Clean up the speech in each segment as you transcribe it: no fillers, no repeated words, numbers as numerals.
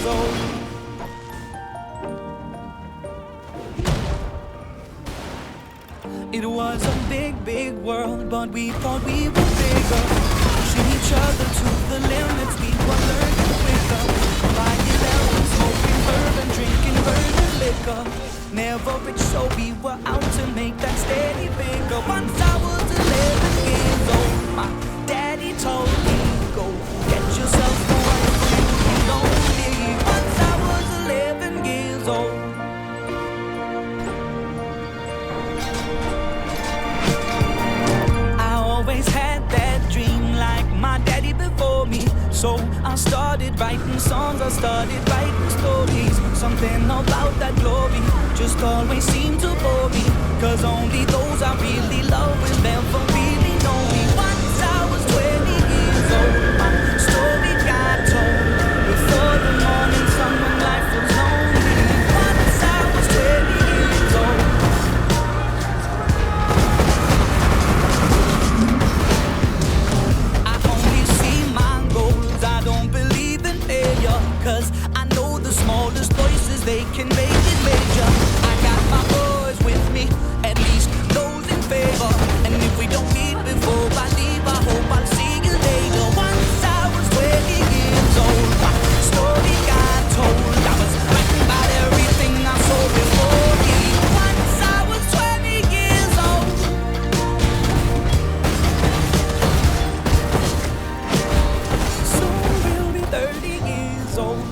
years old. It was a big, big world, but we thought we were bigger. Pushing each other to the limits, we were learning quicker. By 11, smoking bourbon, drinking burning liquor. Never rich, so we were out to make that steady bigger. Once I was 11 years old, my daddy told me, go get yourself a wife, you'll be lonely. Once I was 11 years old. Always had that dream like my daddy before me. So I started writing songs, I started writing stories. Something about that glory just always seemed to bore me. Cause only those I really love will never really know me. Once I was 20 years old, my story got told. Before the morning sun when life was lonely. Once I was 20 years old. Cause I know the smallest voices, they can make it major. I got my boys with me, at least those in favor. And if we don't meet before I leave, I hope I'll see you later. Once I was 20 years old, my story got told. I was writing about everything I saw before me. Once I was 20 years old. Soon we'll be 30 years old.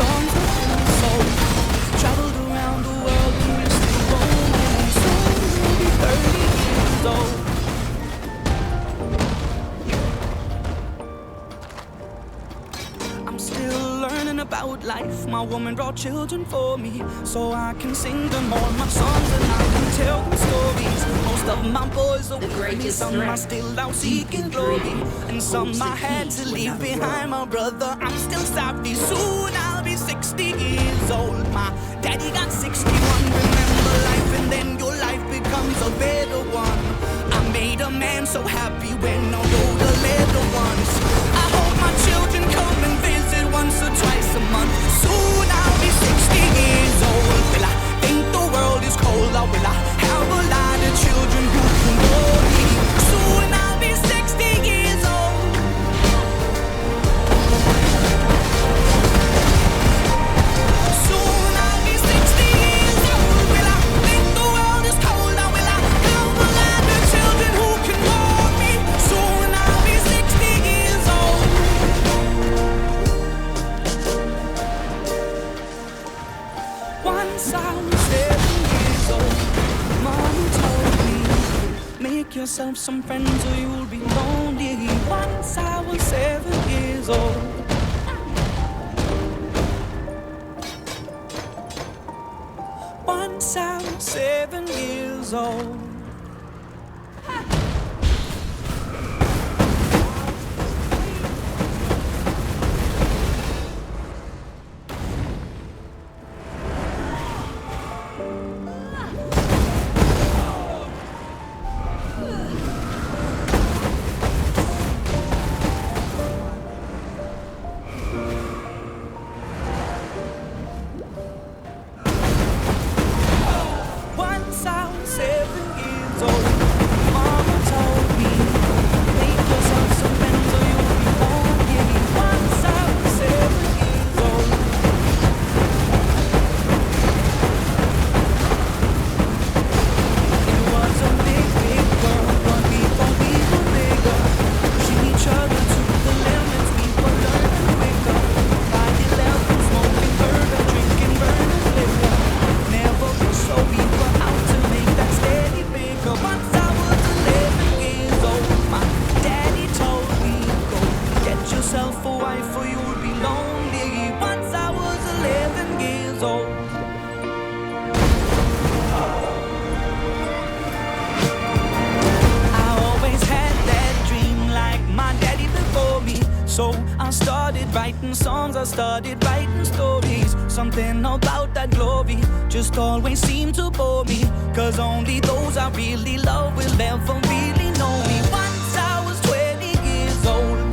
Songs of soul traveled around the world and we're still rolling. Soon we'll be 30 years old. I'm still learning about life. My woman brought children for me, so I can sing them all my songs and I can tell them stories. Most of my boys are with me, some are still out seeking glory, and some I had to leave behind. My brother, I'm still sorry. Soon I'll be 60 years old. My daddy got 61. Remember life and then your life becomes a better one. I made a man so happy when I wrote the letter once. I hope my children come and visit once or twice a month. Soon I'll be 60 years old. Will I think the world is cold, or will I have a lot of children who can hold me? Soon I'll be 60 years old. Soon I'll be 60 years old. Will I think the world is cold, or will I have a lot of children who can hold me? Soon I'll be 60 years old. Once I was 7 years old, Mama told me, make yourself some friends or you'll be lonely. Once I was 7 years old. Once I was 7 years old. Once I was 7 years old, Mama told me, make yourself some friends or you'll be lonely. Once I was 7 years old. It was a big, big world, but we thought we were bigger. Pushing each other to the limits, we were learning quicker. By 11, smoking bourbon, drinking burning liquor. Never rich, so we were out to make that steady bigger. Once I was 11 years old, my daddy told me, go get yourself a wife or you'll be lonely. Once I was 11 years old. I always had that dream like my daddy before me. So I started writing songs, I started writing stories. Something about that glory just always seemed to bore me. Cause only those I really love will never